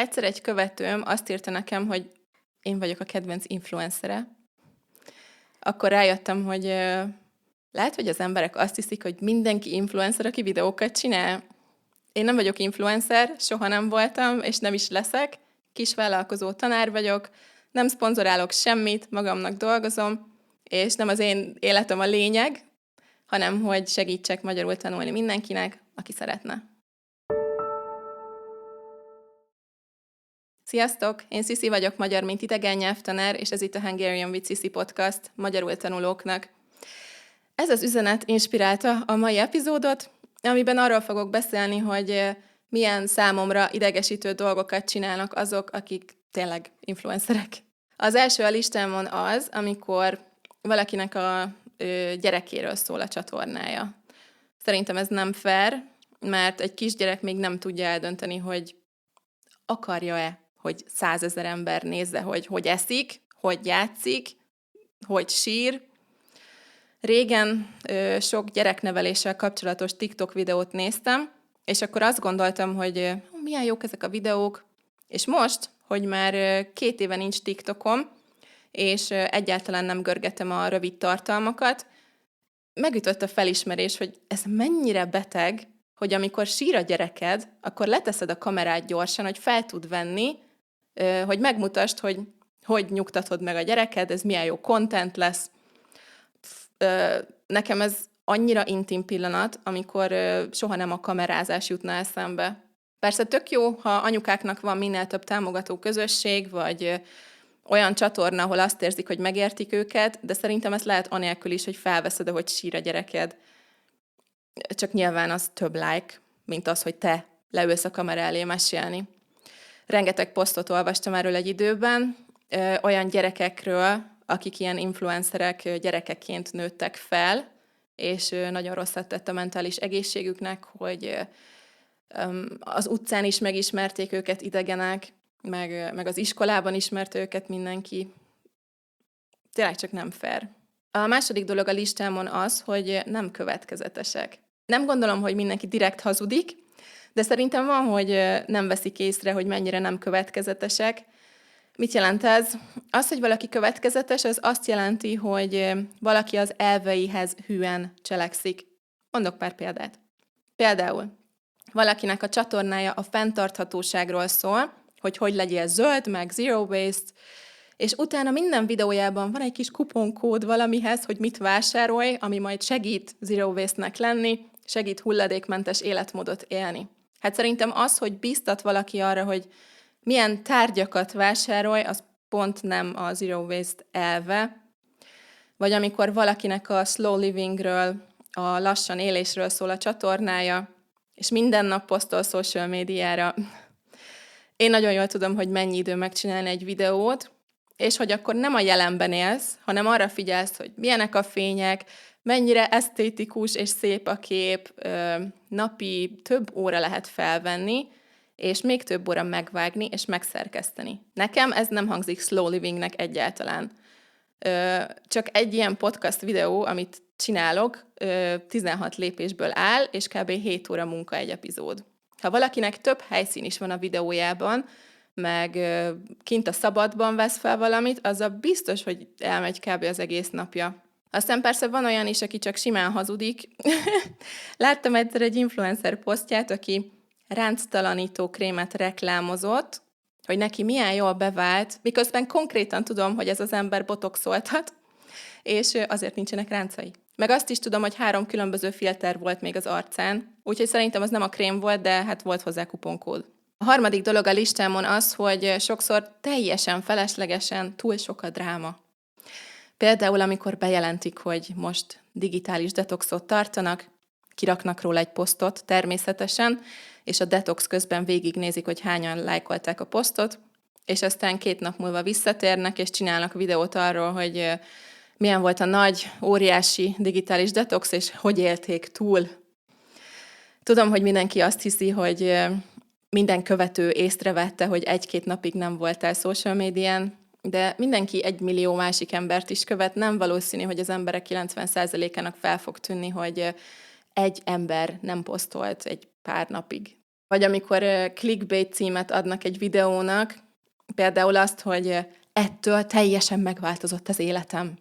Egyszer egy követőm azt írta nekem, hogy én vagyok a kedvenc influencere. Akkor rájöttem, hogy lehet, hogy az emberek azt hiszik, hogy mindenki influencer, aki videókat csinál. Én nem vagyok influencer, soha nem voltam, és nem is leszek. Kisvállalkozó tanár vagyok, nem szponzorálok semmit, magamnak dolgozom, és nem az én életem a lényeg, hanem hogy segítsek magyarul tanulni mindenkinek, aki szeretne. Sziasztok! Én Sziszi vagyok, magyar mint idegen nyelvtanár, és ez itt a Hungarian with Sissi podcast magyarul tanulóknak. Ez az üzenet inspirálta a mai epizódot, amiben arról fogok beszélni, hogy milyen számomra idegesítő dolgokat csinálnak azok, akik tényleg influencerek. Az első a listámon az, amikor valakinek a gyerekéről szól a csatornája. Szerintem ez nem fair, mert egy kisgyerek még nem tudja eldönteni, hogy akarja-e, hogy 100 000 ember nézze, hogy eszik, hogy játszik, hogy sír. Régen sok gyerekneveléssel kapcsolatos TikTok videót néztem, és akkor azt gondoltam, hogy milyen jók ezek a videók, és most, hogy már 2 éve nincs TikTokom, és egyáltalán nem görgetem a rövid tartalmakat, megütött a felismerés, hogy ez mennyire beteg, hogy amikor sír a gyereked, akkor leteszed a kamerát gyorsan, hogy fel tud venni, hogy megmutasd, hogy nyugtatod meg a gyereked, ez milyen jó content lesz. Nekem ez annyira intim pillanat, amikor soha nem a kamerázás jutna eszembe. Persze tök jó, ha anyukáknak van minél több támogató közösség, vagy olyan csatorna, ahol azt érzik, hogy megértik őket, de szerintem ezt lehet anélkül is, hogy felveszed, ahogy sír a gyereked. Csak nyilván az több like, mint az, hogy te leülsz a kamera elé mesélni. Rengeteg posztot olvastam erről egy időben, olyan gyerekekről, akik ilyen influencerek gyerekeként nőttek fel, és nagyon rosszat tett a mentális egészségüknek, hogy az utcán is megismerték őket idegenek, meg az iskolában ismert őket mindenki. Tényleg csak nem fair. A második dolog a listámon az, hogy nem következetesek. Nem gondolom, hogy mindenki direkt hazudik, de szerintem van, hogy nem veszik észre, hogy mennyire nem következetesek. Mit jelent ez? Az, hogy valaki következetes, az azt jelenti, hogy valaki az elveihez hűen cselekszik. Mondok pár példát. Például valakinek a csatornája a fenntarthatóságról szól, hogy legyél zöld, meg zero waste, és utána minden videójában van egy kis kuponkód valamihez, hogy mit vásárolj, ami majd segít zero waste-nek lenni, segít hulladékmentes életmódot élni. Hát szerintem az, hogy bíztat valaki arra, hogy milyen tárgyakat vásárolj, az pont nem a zero waste elve. Vagy amikor valakinek a slow livingről, a lassan élésről szól a csatornája, és minden nap posztol social médiára. Én nagyon jól tudom, hogy mennyi idő megcsinálni egy videót, és hogy akkor nem a jelenben élsz, hanem arra figyelsz, hogy milyenek a fények, mennyire esztétikus és szép a kép, napi több óra lehet felvenni, és még több óra megvágni és megszerkeszteni. Nekem ez nem hangzik slow livingnek egyáltalán. Csak egy ilyen podcast videó, amit csinálok, 16 lépésből áll, és kb. 7 óra munka egy epizód. Ha valakinek több helyszín is van a videójában, meg kint a szabadban vesz fel valamit, azzal biztos, hogy elmegy kb. Az egész napja. Aztán persze van olyan is, aki csak simán hazudik. Láttam egyszer egy influencer posztját, aki ránctalanító krémet reklámozott, hogy neki milyen jól bevált, miközben konkrétan tudom, hogy ez az ember botoxoltat, és azért nincsenek ráncai. Meg azt is tudom, hogy 3 különböző filter volt még az arcán, úgyhogy szerintem az nem a krém volt, de hát volt hozzá kuponkód. A harmadik dolog a listámon az, hogy sokszor teljesen feleslegesen túl sok a dráma. Például, amikor bejelentik, hogy most digitális detoxot tartanak, kiraknak róla egy posztot természetesen, és a detox közben végignézik, hogy hányan lájkolták a posztot, és aztán 2 nap múlva visszatérnek, és csinálnak videót arról, hogy milyen volt a nagy, óriási digitális detox, és hogy élték túl. Tudom, hogy mindenki azt hiszi, hogy minden követő észrevette, hogy 1-2 napig nem voltál social médián, de mindenki 1 millió másik embert is követ, nem valószínű, hogy az emberek 90%-ának fel fog tűnni, hogy egy ember nem posztolt egy pár napig. Vagy amikor clickbait címet adnak egy videónak, például azt, hogy ettől teljesen megváltozott az életem.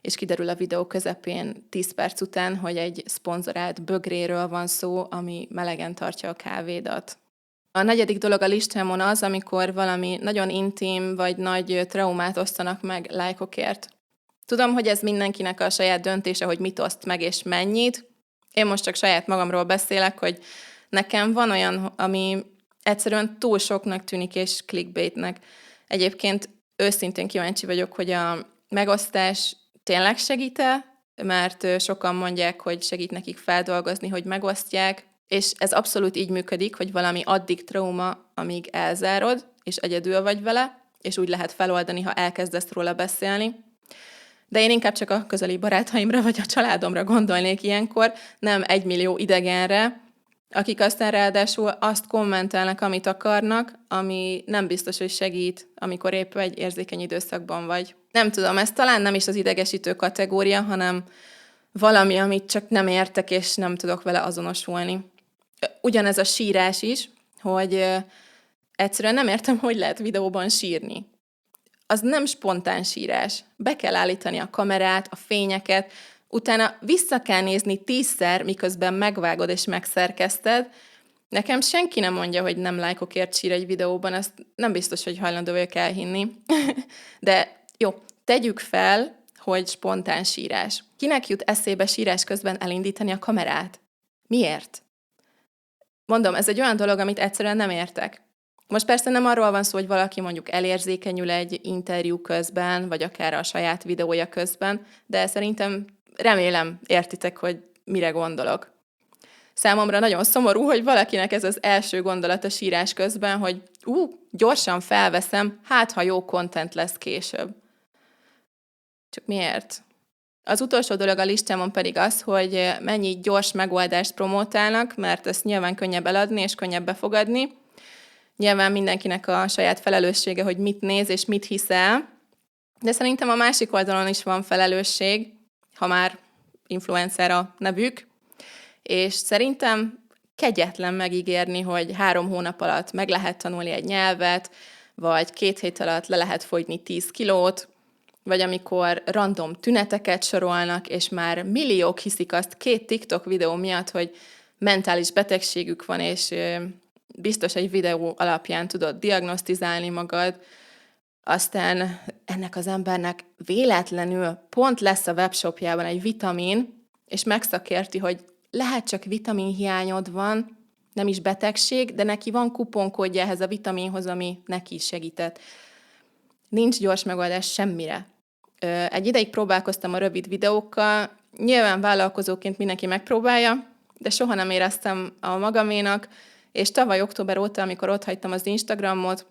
És kiderül a videó közepén 10 perc után, hogy egy szponzorált bögréről van szó, ami melegen tartja a kávédat. A 4. dolog a listámon az, amikor valami nagyon intim vagy nagy traumát osztanak meg lájkokért. Tudom, hogy ez mindenkinek a saját döntése, hogy mit oszt meg és mennyit. Én most csak saját magamról beszélek, hogy nekem van olyan, ami egyszerűen túl soknak tűnik és clickbaitnek. Egyébként őszintén kíváncsi vagyok, hogy a megosztás tényleg segít-e, mert sokan mondják, hogy segít nekik feldolgozni, hogy megosztják, és ez abszolút így működik, hogy valami addig trauma, amíg elzárod, és egyedül vagy vele, és úgy lehet feloldani, ha elkezdesz róla beszélni. De én inkább csak a közeli barátaimra vagy a családomra gondolnék ilyenkor, nem 1 millió idegenre, akik aztán ráadásul azt kommentelnek, amit akarnak, ami nem biztos, hogy segít, amikor épp egy érzékeny időszakban vagy. Nem tudom, ez talán nem is az idegesítő kategória, hanem valami, amit csak nem értek, és nem tudok vele azonosulni. Ugyanez a sírás is, hogy egyszerűen nem értem, hogy lehet videóban sírni. Az nem spontán sírás. Be kell állítani a kamerát, a fényeket, utána vissza kell nézni 10-szer, miközben megvágod és megszerkeszted. Nekem senki nem mondja, hogy nem lájkokért sír egy videóban, ezt nem biztos, hogy hajlandó vagyok elhinni. De jó, tegyük fel, hogy spontán sírás. Kinek jut eszébe sírás közben elindítani a kamerát? Miért? Mondom, ez egy olyan dolog, amit egyszerűen nem értek. Most persze nem arról van szó, hogy valaki mondjuk elérzékenyül egy interjú közben, vagy akár a saját videója közben, de szerintem remélem értitek, hogy mire gondolok. Számomra nagyon szomorú, hogy valakinek ez az első gondolata sírás közben, hogy gyorsan felveszem, hát ha jó content lesz később. Csak miért? Az utolsó dolog a listámon pedig az, hogy mennyi gyors megoldást promotálnak, mert ezt nyilván könnyebb eladni és könnyebb befogadni. Nyilván mindenkinek a saját felelőssége, hogy mit néz és mit hisz el, de szerintem a másik oldalon is van felelősség, ha már influencer a nevük, és szerintem kegyetlen megígérni, hogy 3 hónap alatt meg lehet tanulni egy nyelvet, vagy 2 hét alatt le lehet fogyni 10 kilót, vagy amikor random tüneteket sorolnak, és már milliók hiszik azt 2 TikTok videó miatt, hogy mentális betegségük van, és biztos egy videó alapján tudod diagnosztizálni magad, aztán ennek az embernek véletlenül pont lesz a webshopjában egy vitamin, és megszakérti, hogy lehet csak vitaminhiányod van, nem is betegség, de neki van kuponkódja ehhez a vitaminhoz, ami neki segített. Nincs gyors megoldás semmire. Egy ideig próbálkoztam a rövid videókkal, nyilván vállalkozóként mindenki megpróbálja, de soha nem éreztem a magaménak, és tavaly október óta, amikor otthagytam az Instagramot,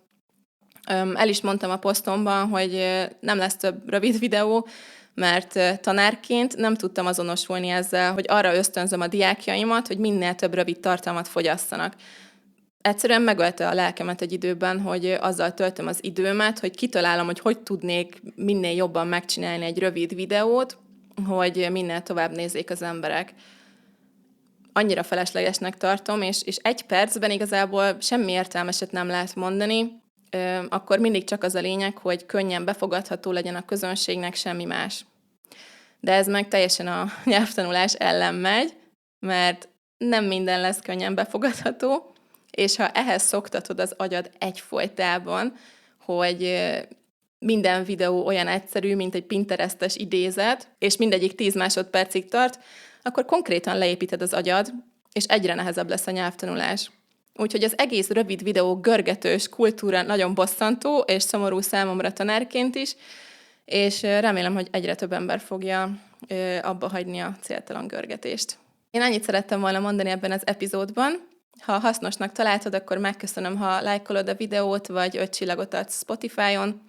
el is mondtam a posztomban, hogy nem lesz több rövid videó, mert tanárként nem tudtam azonosulni ezzel, hogy arra ösztönzöm a diákjaimat, hogy minél több rövid tartalmat fogyasszanak. Egyszerűen megölte a lelkemet egy időben, hogy azzal töltöm az időmet, hogy kitalálom, hogy tudnék minél jobban megcsinálni egy rövid videót, hogy minél tovább nézzék az emberek. Annyira feleslegesnek tartom, és 1 percben igazából semmi értelmeset nem lehet mondani, akkor mindig csak az a lényeg, hogy könnyen befogadható legyen a közönségnek, semmi más. De ez meg teljesen a nyelvtanulás ellen megy, mert nem minden lesz könnyen befogadható, és ha ehhez szoktatod az agyad egyfolytában, hogy minden videó olyan egyszerű, mint egy Pinterestes idézet, és mindegyik 10 másodpercig tart, akkor konkrétan leépíted az agyad, és egyre nehezebb lesz a nyelvtanulás. Úgyhogy az egész rövid videó görgetős kultúra nagyon bosszantó, és szomorú számomra tanárként is, és remélem, hogy egyre több ember fogja abba hagyni a céltalan görgetést. Én annyit szerettem volna mondani ebben az epizódban. Ha hasznosnak találtad, akkor megköszönöm, ha lájkolod a videót, vagy 5 csillagot adsz Spotify-on.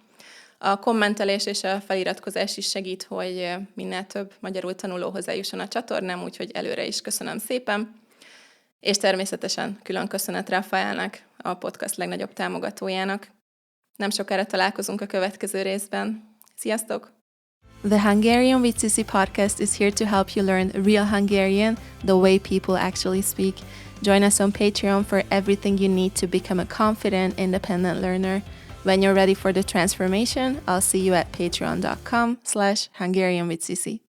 A kommentelés és a feliratkozás is segít, hogy minél több magyarul tanuló hozzájusson a csatornám, úgyhogy előre is köszönöm szépen. És természetesen külön köszönet Rafaelnek, a podcast legnagyobb támogatójának. Nem sokára találkozunk a következő részben. Sziasztok! The Hungarian with Sisi podcast is here to help you learn real Hungarian the way people actually speak. Join us on Patreon for everything you need to become a confident, independent learner. When you're ready for the transformation, I'll see you at patreon.com/Hungarian with Cici.